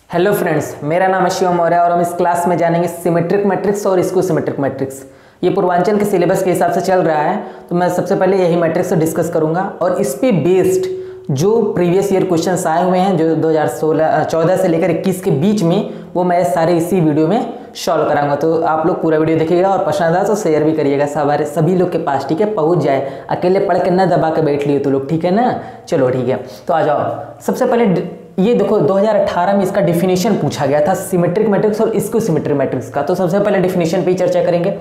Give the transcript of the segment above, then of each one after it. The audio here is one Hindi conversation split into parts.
हेलो फ्रेंड्स, मेरा नाम है शिवम मौर्य और हम इस क्लास में जानेंगे सिमेट्रिक मैट्रिक्स और स्क्यू सिमेट्रिक मैट्रिक्स। ये पूर्वांचल के सिलेबस के हिसाब से चल रहा है, तो मैं सबसे पहले यही मैट्रिक्स डिस्कस करूंगा और इस पे बेस्ड जो प्रीवियस ईयर क्वेश्चंस आए हुए हैं जो 2014 से लेकर 21 के बीच में, वो मैं सारे इसी वीडियो में सॉल्व कराऊंगा। तो आप लोग पूरा वीडियो देखिएगा और पसंद आए तो शेयर भी करिएगा सभी लोग के पास, ठीक है, पहुंच जाए। अकेले पढ़ के न दबा के बैठ लिए तो लोग, ठीक है ना। चलो ठीक है, तो आ जाओ। सबसे पहले ये देखो 2018 में इसका डिफिनेशन पूछा गया था सिमेट्रिक मैट्रिक्स और स्क्यू सिमेट्रिक मैट्रिक्स का। तो सबसे पहले डिफिनेशन पे ही चर्चा करेंगे।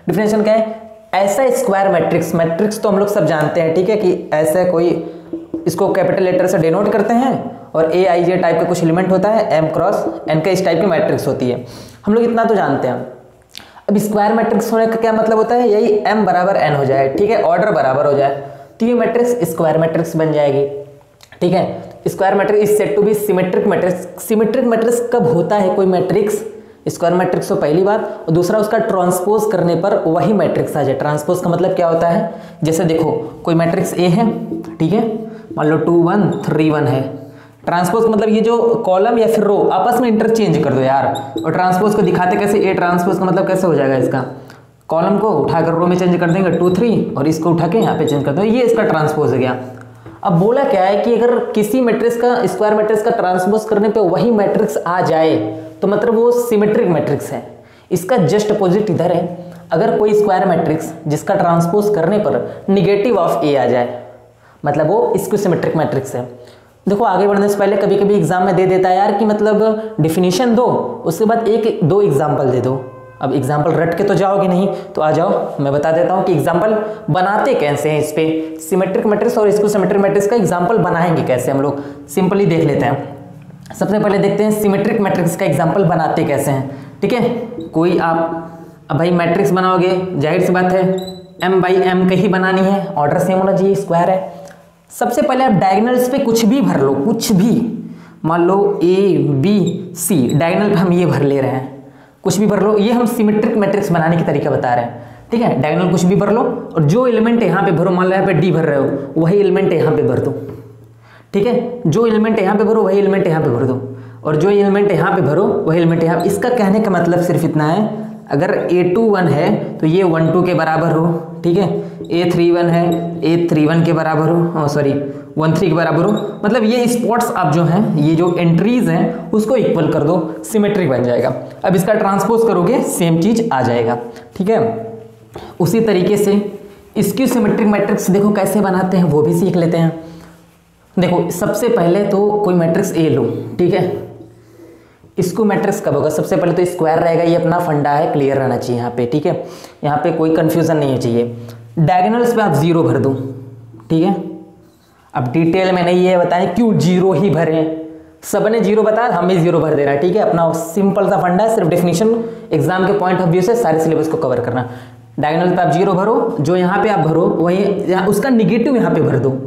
डिफिनेशन क्या है? ऐसा स्क्वायर मैट्रिक्स तो हम लोग सब जानते हैं, ठीक है, कि ऐसा कोई, इसको कैपिटल लेटर से डिनोट करते हैं और ए आई जे टाइप का कुछ एलिमेंट होता है, एम क्रॉस एन का इस टाइप की मैट्रिक्स होती है। हम लोग इतना तो जानते हैं। अब स्क्वायर मैट्रिक्स होने का क्या मतलब होता है? यही एम बराबर एन हो जाए, ठीक है, ऑर्डर बराबर हो जाए, तो ये मैट्रिक्स स्क्वायर मैट्रिक्स बन जाएगी, ठीक है। Square matrix is said to be symmetric matrix. Symmetric matrix कब होता है कोई मैट्रिक्स? स्क्वायर मैट्रिक्स तो पहली बात, और दूसरा उसका ट्रांसपोज करने पर वही मैट्रिक्स आ जाए। ट्रांसपोज का मतलब क्या होता है? जैसे देखो कोई मैट्रिक्स ए है, ठीक है, मान लो 2 1 3 1 है। ट्रांसपोज का मतलब ये जो कॉलम या फिर रो आपस में इंटरचेंज कर दो यार। और ट्रांसपोज को दिखाते कैसे? ए ट्रांसपोज का मतलब कैसे हो जाएगा? इसका कॉलम को उठाकर रो में चेंज कर देंगे 2 3 और इसको उठा के यहाँ पे चेंज कर दो, ये इसका ट्रांसपोज हो गया। अब बोला क्या है कि अगर किसी मैट्रिक्स का, स्क्वायर मैट्रिक्स का ट्रांसपोज करने पे वही मैट्रिक्स आ जाए तो मतलब वो सिमेट्रिक मैट्रिक्स है। इसका जस्ट अपोजिट इधर है। अगर कोई स्क्वायर मैट्रिक्स जिसका ट्रांसपोज करने पर निगेटिव ऑफ ए आ जाए, मतलब वो स्क्यू सिमेट्रिक मैट्रिक्स है। देखो आगे बढ़ने से पहले कभी कभी एग्जाम में दे देता है यार कि मतलब डिफिनीशन दो, उसके बाद एक दो एग्जाम्पल दे दो। अब एग्जाम्पल रट के तो जाओगे नहीं, तो आ जाओ मैं बता देता हूँ कि एग्जाम्पल बनाते कैसे हैं। इस पे सिमेट्रिक मैट्रिक्स और स्क्यू सिमेट्रिक मैट्रिक्स का एग्जाम्पल बनाएंगे कैसे, हम लोग सिंपली देख लेते हैं। सबसे पहले देखते हैं सिमेट्रिक मैट्रिक्स का एग्जाम्पल बनाते कैसे हैं, ठीक है। कोई आप अब भाई मैट्रिक्स बनाओगे, जाहिर सी बात है एम बाई एम का ही बनानी है, ऑर्डर सेम होना चाहिए, स्क्वायर है। सबसे पहले आप डायगोनल्स पे कुछ भी भर लो, कुछ भी, मान लो ए बी सी, डायगोनल पे हम ये भर ले रहे हैं, कुछ भी भर लो। ये हम सिमेट्रिक मैट्रिक्स बनाने की तरीका बता रहे हैं, ठीक है। डायगोनल कुछ भी भर लो और जो एलिमेंट यहाँ पे भरो, मान लो यहाँ पे डी भर रहे हो, वही एलिमेंट यहाँ पे भर दो, ठीक है। जो एलिमेंट यहाँ पे भरो वही एलिमेंट यहाँ पे भर दो, और जो एलिमेंट यहाँ पे भरो वही एलिमेंट यहाँ। इसका कहने का मतलब सिर्फ इतना है, अगर A2 1 है तो ये 1 2 के बराबर हो, ठीक है। A3 1 है, A3 1 के बराबर हो, सॉरी 1 3 के बराबर हो। मतलब ये स्पॉट्स आप जो हैं, ये जो एंट्रीज हैं उसको इक्वल कर दो, सिमेट्रिक बन जाएगा। अब इसका ट्रांसपोज करोगे सेम चीज आ जाएगा, ठीक है। उसी तरीके से स्क्यू सिमेट्रिक मैट्रिक्स देखो कैसे बनाते हैं वो भी सीख लेते हैं। देखो सबसे पहले तो कोई मैट्रिक्स ए लो, ठीक है। इसको मैट्रिक्स कब होगा? सबसे पहले तो स्क्वायर रहेगा, ये अपना फंडा है, क्लियर रहना चाहिए यहाँ पे, ठीक है। यहाँ पे कोई कंफ्यूजन नहीं चाहिए। डायगोनल्स पे आप 0 भर दो, ठीक है। अब डिटेल में नहीं है बताएं क्यों 0 ही भरें, सबने 0 बताया, हम भी 0 भर दे रहा है, ठीक है। अपना सिंपल सा फंडा है, सिर्फ डेफिनेशन एग्जाम के पॉइंट ऑफ व्यू से सारे सिलेबस को कवर करना। डायगोनल पे आप 0 भरो, जो यहाँ पे आप भरो वही उसका निगेटिव यहाँ पे भर दो।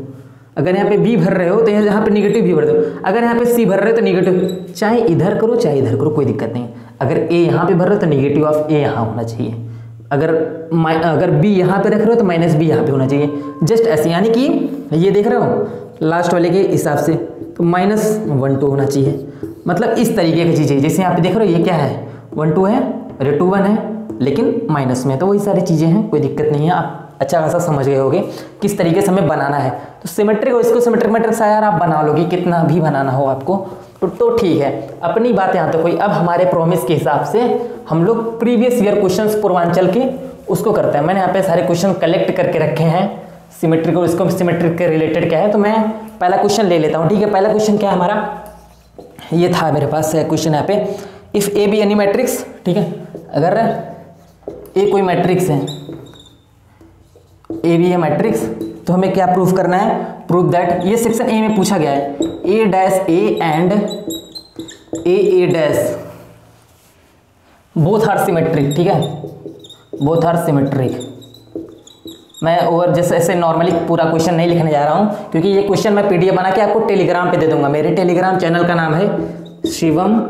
अगर यहाँ पे बी भर रहे हो तो यहाँ पे निगेटिव भी भर दो, अगर यहाँ पे सी भर रहे हो तो निगेटिव, चाहे इधर करो चाहे इधर करो, कोई दिक्कत नहीं। अगर ए यहाँ पे भर रहे हो तो निगेटिव ऑफ ए यहाँ होना चाहिए, अगर बी यहाँ पे रख रहे हो तो माइनस बी यहाँ पे होना चाहिए, जस्ट ऐसे। यानी कि ये देख रहे हो लास्ट वाले के हिसाब से तो -1 2 होना चाहिए, मतलब इस तरीके की चीज़ें। जैसे यहाँ पे देख रहे हो ये क्या है, 1 2 है, अरे 2 1 है, लेकिन माइनस में, तो वही सारी चीज़ें हैं, कोई दिक्कत नहीं है। आप अच्छा खासा समझ गए होगे किस तरीके से हमें बनाना है। तो सिमेट्रिक और इसको सिमेट्रिक मैट्रिक्स यार आप बना लोगे, कितना भी बनाना हो आपको तो ठीक है। अपनी बात यहाँ तक हुई। अब हमारे प्रॉमिस के हिसाब से हम लोग प्रीवियस ईयर क्वेश्चंस पूर्वांचल के उसको करते हैं। मैंने यहाँ पे सारे क्वेश्चन कलेक्ट करके रखे हैं, सिमेट्रिक और इसको सिमेट्रिक के रिलेटेड क्या है, तो मैं पहला क्वेश्चन ले लेता हूँ, ठीक है। पहला क्वेश्चन क्या है हमारा, ये था मेरे पास क्वेश्चन यहाँ पे, if A be any matrix, ठीक है। अगर ए कोई मैट्रिक्स है, ए बी है मैट्रिक्स, तो हमें क्या प्रूफ करना है? प्रूफ दैट, ये सेक्शन ए में पूछा गया है, A dash A and A dash both are symmetric, ठीक है, बोथ आर सिमेट्रिक। मैं और जैसे ऐसे नॉर्मली पूरा क्वेश्चन नहीं लिखने जा रहा हूँ, क्योंकि ये क्वेश्चन मैं पीडीएफ बना के आपको टेलीग्राम पे दे दूंगा। मेरे टेलीग्राम चैनल का नाम है शिवम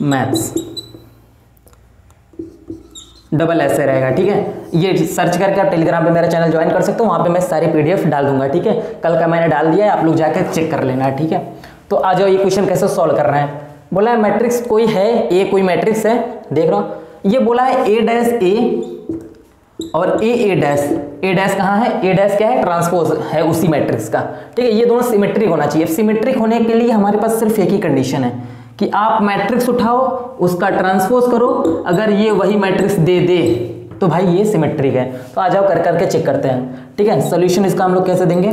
मैथ्स, डबल ऐसे रहेगा, ठीक है। ये सर्च करके आप टेलीग्राम पे मेरा चैनल ज्वाइन कर सकते हो, वहाँ पे मैं सारी पीडीएफ डाल दूंगा, ठीक है। कल का मैंने डाल दिया है, आप लोग जाकर चेक कर लेना, ठीक है। तो आ जाओ ये क्वेश्चन कैसे सॉल्व करना है। बोला है मैट्रिक्स कोई है, ए कोई मैट्रिक्स है, देख रहा हूँ ये बोला है ए डैश ए और ए डैश। ए डैश कहाँ है, ए डैश क्या है, ट्रांसपोज है उसी मैट्रिक्स का, ठीक है। ये दोनों सिमेट्रिक होना चाहिए। सिमेट्रिक होने के लिए हमारे पास सिर्फ एक ही कंडीशन है कि आप मैट्रिक्स उठाओ, उसका ट्रांसपोज करो, अगर ये वही मैट्रिक्स दे दे तो भाई ये सिमेट्रिक है। तो आ जाओ कर करके चेक करते हैं, ठीक है। सोल्यूशन इसका हम लोग कैसे देंगे,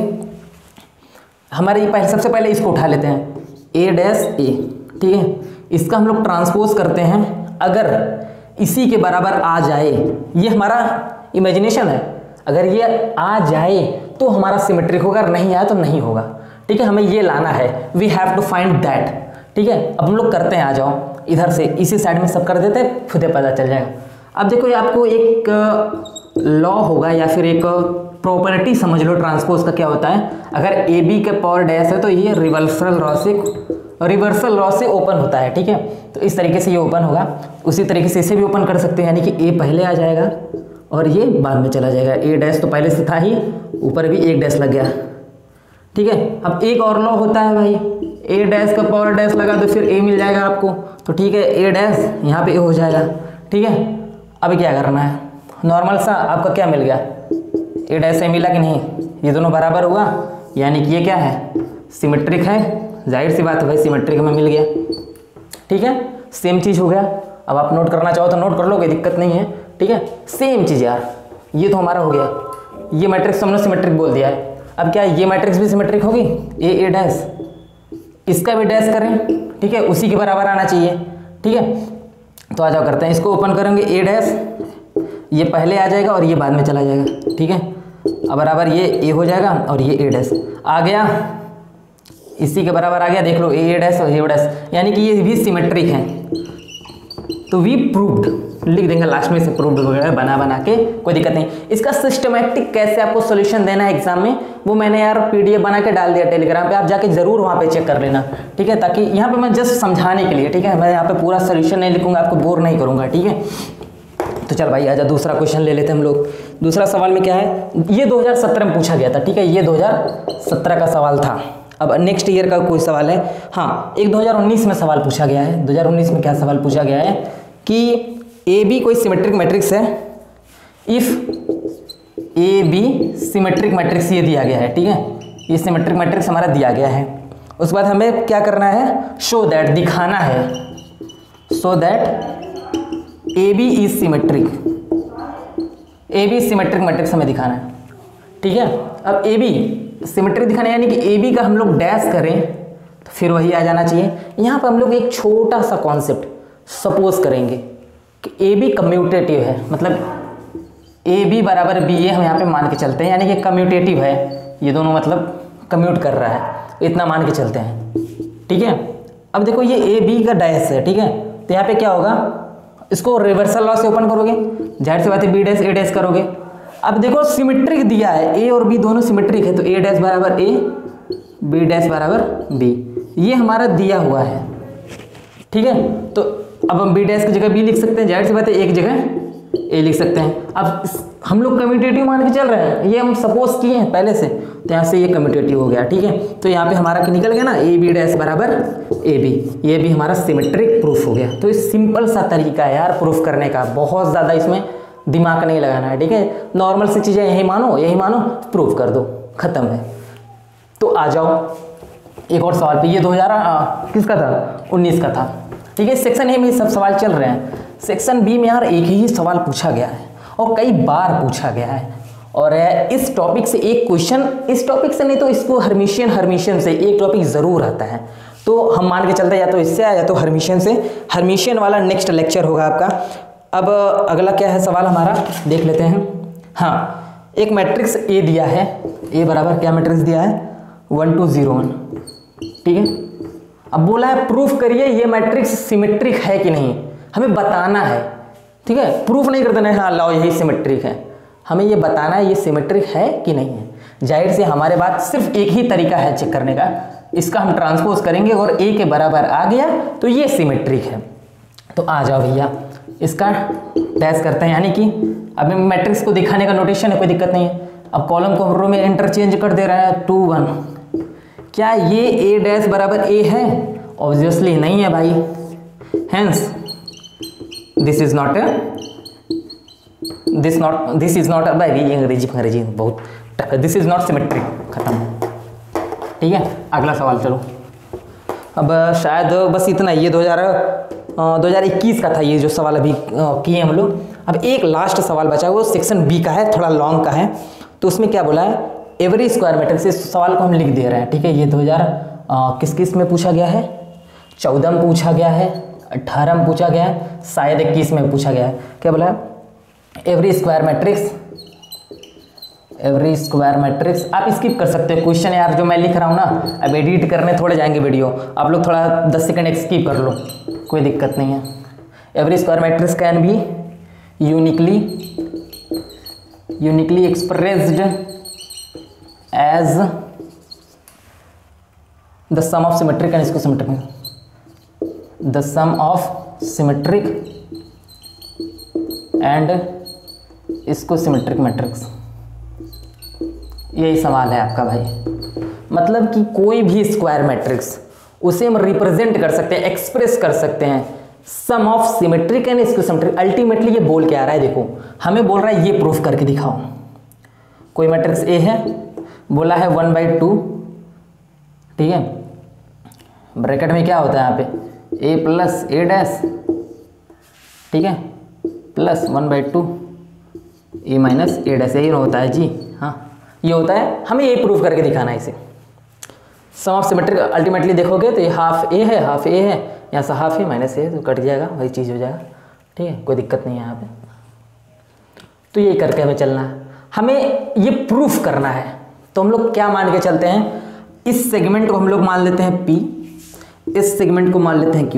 हमारे सबसे पहले इसको उठा लेते हैं ए डैश ए, ठीक है। इसका हम लोग ट्रांसपोज करते हैं, अगर इसी के बराबर आ जाए, ये हमारा इमेजिनेशन है, अगर ये आ जाए तो हमारा सिमेट्रिक होगा, अगर नहीं आया तो नहीं होगा, ठीक है। हमें ये लाना है, we have to find that, ठीक है। अब हम लोग करते हैं, आ जाओ इधर से इसी साइड में सब कर देते हैं, खुद ही पता चल जाएगा। अब देखो ये आपको एक लॉ होगा या फिर एक प्रॉपर्टी समझ लो ट्रांसपोज का क्या होता है। अगर ए बी के पावर डैश है तो ये रिवर्सल लॉ से ओपन होता है, ठीक है। तो इस तरीके से ये ओपन होगा, उसी तरीके से इसे भी ओपन कर सकते हैं, यानी कि ए पहले आ जाएगा और ये बाद में चला जाएगा। ए डैश तो पहले से था ही, ऊपर भी एक डैश लग गया, ठीक है। अब एक और लॉ होता है भाई, ए डैश का पावर डैश लगा तो फिर ए मिल जाएगा आपको, तो ठीक है ए डैश यहाँ पे ए हो जाएगा, ठीक है। अब क्या करना है, नॉर्मल सा आपका क्या मिल गया, ए डैश ए मिला कि नहीं, ये दोनों बराबर हुआ, यानी कि ये क्या है, सिमेट्रिक है। जाहिर सी बात है भाई, सिमेट्रिक में मिल गया, ठीक है। सेम चीज़ हो गया। अब आप नोट करना चाहो तो नोट कर लो, कोई दिक्कत नहीं है, ठीक है। सेम चीज़ यार, ये तो हमारा हो गया, ये मैट्रिक्स हमने सिमेट्रिक बोल दिया है। अब क्या ये मैट्रिक्स भी सिमेट्रिक होगी, ए डैश, इसका भी डैश करें, ठीक है, उसी के बराबर आना चाहिए, ठीक है। तो आ जाओ करते हैं, इसको ओपन करेंगे ए डैश, ये पहले आ जाएगा और ये बाद में चला जाएगा, ठीक है। अब बराबर ये ए हो जाएगा और ये ए डैश आ गया, इसी के बराबर आ गया, देख लो ए डैश और ए डैश, यानी कि ये भी सिमेट्रिक है। तो वी प्रूव्ड लिख देंगे लास्ट में से, प्रूव्ड वगैरह बना के, कोई दिक्कत नहीं। इसका सिस्टमैटिक कैसे आपको सॉल्यूशन देना है एग्जाम में, वो मैंने यार पीडीएफ बना के डाल दिया टेलीग्राम पे, आप जाके जरूर वहाँ पे चेक कर लेना, ठीक है। ताकि यहाँ पे मैं जस्ट समझाने के लिए, ठीक है, मैं यहाँ पे पूरा सॉल्यूशन नहीं लिखूंगा, आपको बोर नहीं करूँगा, ठीक है। तो चल भाई आजा दूसरा क्वेश्चन ले लेते हैं हम लोग। दूसरा सवाल में क्या है, ये 2017 में पूछा गया था, ठीक है, ये 2017 का सवाल था। अब नेक्स्ट ईयर का कोई सवाल है, हाँ एक 2019 में सवाल पूछा गया है। 2019 में क्या सवाल पूछा गया है कि ए बी कोई सिमेट्रिक मैट्रिक्स है, if A B symmetric matrix ये दिया गया है, ठीक है, ये सिमेट्रिक मैट्रिक्स हमारा दिया गया है। उसके बाद हमें क्या करना है, शो दैट, दिखाना है, so that A B is symmetric, A B symmetric matrix हमें दिखाना है, ठीक है। अब ए बी सिमेट्रिक दिखाना यानी कि ए बी का हम लोग डैश करें तो फिर वही आ जाना चाहिए। यहाँ पर हम लोग एक छोटा सा कॉन्सेप्ट सपोज करेंगे कि ए बी कम्यूटेटिव है, मतलब ए बी बराबर बी, ये हम यहाँ पे मान के चलते हैं, यानी कि कम्यूटेटिव है, ये दोनों मतलब कम्यूट कर रहा है, इतना मान के चलते हैं, ठीक है। अब देखो ये ए बी का डैश है, ठीक है, तो यहाँ पे क्या होगा, इसको रिवर्सल लॉ से ओपन करोगे, जाहिर सी बात है बी डैश ए डैश करोगे। अब देखो सिमेट्रिक दिया है, ए और बी दोनों सिमेट्रिक है, तो ए डैश बराबर ए, बी डैश बराबर बी, ये हमारा दिया हुआ है, ठीक है। तो अब हम बी डैश की जगह बी लिख सकते हैं, जाहिर सी बात है एक जगह ए लिख सकते हैं। अब हम लोग कम्यूटेटिव मान के चल रहे हैं, ये हम सपोज किए हैं पहले से, तो यहाँ से ये कम्यूटेटिव हो गया, ठीक है। तो यहाँ पे हमारा निकल गया ना, ए बी डैश बराबर ए बी, ये भी हमारा सिमेट्रिक प्रूफ हो गया। तो इस सिंपल सा तरीका है यार प्रूफ करने का, बहुत ज़्यादा इसमें दिमाग नहीं लगाना है, ठीक है। नॉर्मल सी चीज़ें यही मानो प्रूफ कर दो, ख़त्म है। तो आ जाओ एक और सवाल पे, ये 2000 किसका था, 19 का था, ठीक है। सेक्शन ए में सब सवाल चल रहे हैं, सेक्शन बी में यार एक ही सवाल पूछा गया है और कई बार पूछा गया है, और इस टॉपिक से एक क्वेश्चन, इस टॉपिक से नहीं तो इसको हर्मिशियन से एक टॉपिक ज़रूर आता है। तो हम मान के चलते हैं या तो इससे या तो हर्मिशियन से, हर्मिशियन वाला नेक्स्ट लेक्चर होगा आपका। अब अगला क्या है सवाल हमारा, देख लेते हैं। हाँ, एक मैट्रिक्स ए दिया है, ए बराबर क्या मैट्रिक्स दिया है, 1 2 0 1, ठीक है। अब बोला है प्रूफ करिए ये मैट्रिक्स सिमेट्रिक है कि नहीं, हमें बताना है, ठीक है। प्रूफ नहीं कर देना है, हाँ लाओ यही सिमेट्रिक है, हमें ये बताना है ये सिमेट्रिक है कि नहीं है। जाहिर से हमारे पास सिर्फ एक ही तरीका है चेक करने का, इसका हम ट्रांसपोज करेंगे और ए के बराबर आ गया तो ये सिमेट्रिक है। तो आ जाओ भैया इसका डैश करते हैं, यानी कि अब मैट्रिक्स को दिखाने का नोटेशन है, कोई दिक्कत नहीं है। अब कॉलम को रो में इंटरचेंज कर दे रहा है 2 1, क्या ये ए डैश बराबर ए है? ऑब्वियसली नहीं है भाई। हेंस दिस इज नॉट भाई अंग्रेजी बहुत टफ है। This is not symmetric. खत्म। ठीक है, अगला सवाल चलो। अब शायद बस इतना, ये 2021 का था ये जो सवाल अभी किए हम लोग। अब एक लास्ट सवाल बचा है, वो सेक्शन बी का है, थोड़ा लॉन्ग का है। तो उसमें क्या बोला है, एवरी स्क्वायर मैट्रिक्स। इस सवाल को हम लिख दे रहे हैं। ठीक है, ये 2000 में पूछा गया है, 14 में पूछा गया है, 18 में पूछा गया है, शायद 21 में पूछा गया है। क्या बोला है, एवरी स्क्वायर मैट्रिक्स। आप स्किप कर सकते हो क्वेश्चन यार, जो मैं लिख रहा हूँ ना, अब एडिट करने थोड़े जाएंगे वीडियो, आप लोग थोड़ा 10 सेकंड स्किप कर लो, कोई दिक्कत नहीं है। Every square matrix can be uniquely expressed as the sum of symmetric and इसको symmetric, the sum of symmetric and इसको सिमेट्रिक मैट्रिक्स। यही सवाल है आपका भाई। मतलब कि कोई भी स्क्वायर मैट्रिक्स, उसे हम रिप्रेजेंट कर सकते हैं, एक्सप्रेस कर सकते हैं सम ऑफ सिमेट्रिक एंड इसको सिमेट्रिक। अल्टीमेटली ये बोल के आ रहा है, देखो हमें बोल रहा है ये प्रूफ करके दिखाओ। कोई मैट्रिक्स ए है, बोला है 1/2। ठीक है, ब्रैकेट में क्या होता है यहाँ पे, ए प्लस ए डैश, ठीक है, प्लस 1/2 ए माइनस ए डैश, यही होता है जी। हाँ, ये होता है, हमें यही प्रूफ करके दिखाना है इसे। सम ऑफ सिमेट्रिक अल्टीमेटली देखोगे तो ये हाफ ए है, यहाँ से हाफ ए माइनस ए, तो कट जाएगा, वही चीज़ हो जाएगा। ठीक है, कोई दिक्कत नहीं है यहाँ पे। तो यही करके हमें चलना है, हमें ये प्रूफ करना है। तो हम लोग क्या मान के चलते हैं, इस सेगमेंट को हम लोग मान लेते हैं P, इस सेगमेंट को मान लेते हैं Q।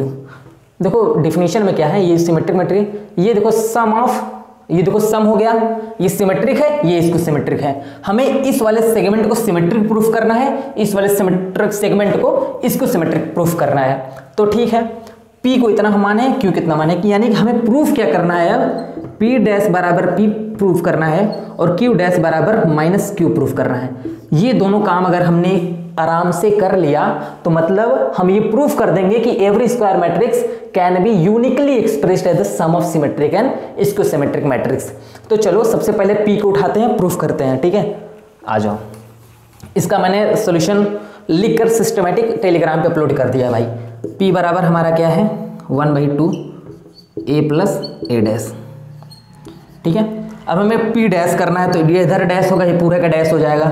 देखो डिफिनीशन में क्या है, ये सिमेट्रिक मैट्रिक, ये देखो सम ऑफ, ये देखो सम हो गया, ये सिमेट्रिक है, ये इसको सिमेट्रिक है। हमें इस वाले सेगमेंट को सिमेट्रिक प्रूफ करना है, इस वाले सिमेट्रिक सेगमेंट को इसको सिमेट्रिक प्रूफ करना है। तो ठीक है, P को इतना हम माने, Q कितना माने, कि यानी कि हमें प्रूफ क्या करना है, अब P डैश बराबर P प्रूफ करना है और Q डैश बराबर माइनस Q प्रूफ करना है। ये दोनों काम अगर हमने आराम से कर लिया तो मतलब हम ये प्रूफ कर देंगे कि every square matrix can be uniquely expressed as the sum of symmetric and इसको सिमेट्रिक मैट्रिक्स। तो चलो सबसे पहले P को उठाते हैं, प्रूफ करते हैं। ठीक है, आ जाओ। इसका मैंने सॉल्यूशन लिखकर सिस्टमेटिक टेलीग्राम पे अपलोड कर दिया भाई। P बराबर हमारा क्या है, 1/2 ए प्लस ए डैश। ठीक है, अब हमें P डैश करना है, तो ये इधर डैश होगा, ये पूरे का डैश हो जाएगा।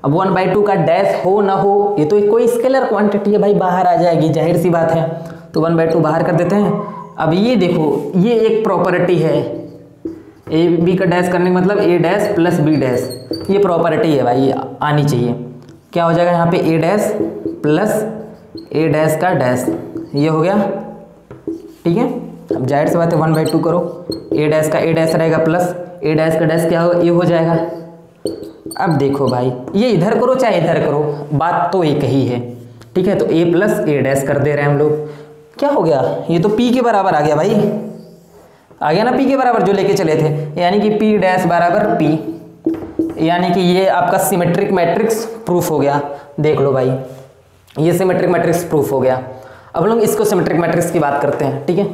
अब 1/2 का डैश हो ना हो, ये तो कोई स्केलर क्वांटिटी है भाई, बाहर आ जाएगी, जाहिर सी बात है। तो 1/2 बाहर कर देते हैं। अब ये देखो, ये एक प्रॉपर्टी है, ए बी का डैश करने का मतलब ए डैश प्लस बी डैश, ये प्रॉपर्टी है भाई, आनी चाहिए। क्या हो जाएगा यहाँ पे, ए डैश प्लस ए डैश का डैश, ये हो गया। ठीक है, अब जाहिर सी बात है 1/2 करो, ए डैश का ए डैश रहेगा प्लस ए डैश का डैश क्या होगा, ये हो जाएगा। अब देखो भाई, ये इधर करो चाहे इधर करो, बात तो एक ही है। ठीक है, तो ए प्लस ए डैश कर दे रहे हैं हम लोग। क्या हो गया, ये तो P के बराबर आ गया भाई, आ गया ना P के बराबर जो लेके चले थे, यानी कि P डैश बराबर P, यानी कि ये आपका सिमेट्रिक मैट्रिक्स प्रूफ हो गया। देख लो भाई, ये सिमेट्रिक मैट्रिक्स प्रूफ हो गया। अब लोग इसको सिमेट्रिक मैट्रिक्स की बात करते हैं। ठीक है,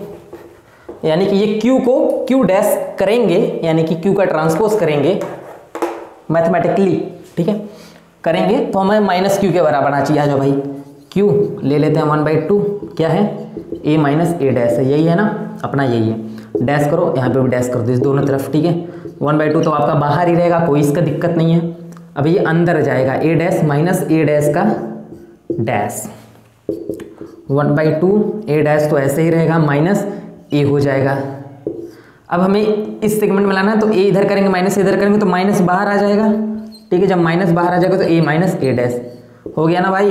यानी कि ये Q को Q डैश करेंगे, यानी कि Q का ट्रांसपोज करेंगे मैथमेटिकली। ठीक है, करेंगे तो हमें माइनस Q के बराबर आना चाहिए। आ जाओ भाई, Q ले लेते हैं 1/2, क्या है, A माइनस ए डैश है, यही है ना अपना, यही है। डैश करो, यहाँ पे भी डैश कर दो इस दोनों तरफ। ठीक है, 1/2 तो आपका बाहर ही रहेगा, कोई इसका दिक्कत नहीं है। अब ये अंदर जाएगा, ए डैश माइनस ए डैश का डैश, 1/2 ए डैश तो ऐसे ही रहेगा, माइनस ए हो जाएगा। अब हमें इस सेगमेंट में लाना है, तो ए इधर करेंगे, माइनस इधर करेंगे, तो माइनस बाहर आ जाएगा। ठीक है, जब माइनस बाहर आ जाएगा तो ए माइनस ए डैश हो गया ना भाई,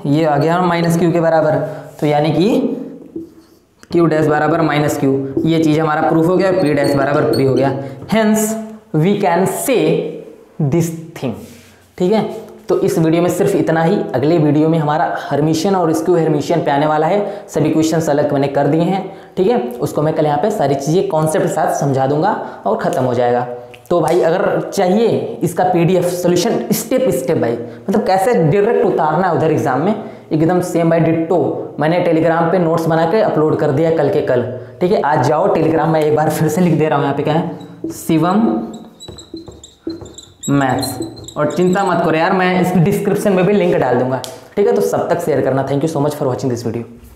ये आ गया माइनस Q के बराबर। तो यानी कि Q डैश बराबर माइनस Q, ये चीज़ हमारा प्रूफ हो गया, P डैश बराबर P हो गया। Hence we can say this thing. ठीक है, तो इस वीडियो में सिर्फ इतना ही। अगले वीडियो में हमारा हर्मिशियन और स्क्यू हर्मिशियन पे आने वाला है, सभी क्वेश्चन अलग मैंने कर दिए हैं। ठीक है, उसको मैं कल यहाँ पे सारी चीज़ें कॉन्सेप्ट के साथ समझा दूंगा और ख़त्म हो जाएगा। तो तो भाई अगर चाहिए इसका PDF सॉल्यूशन स्टेप स्टेप भाई, मतलब कैसे डायरेक्ट उतारना है उधर एग्जाम में एकदम सेम बाय डिट्टो, मैंने टेलीग्राम पे नोट्स बना के अपलोड कर दिया कल के कल। ठीक है, आज जाओ टेलीग्राम में, एक बार फिर से लिख दे रहा हूँ यहाँ पे क्या है, शिवम मैथ्स। और चिंता मत करो यार, मैं इस डिस्क्रिप्शन में भी लिंक डाल दूंगा। ठीक है, तो सब तक शेयर करना। Thank you so much for watching this video.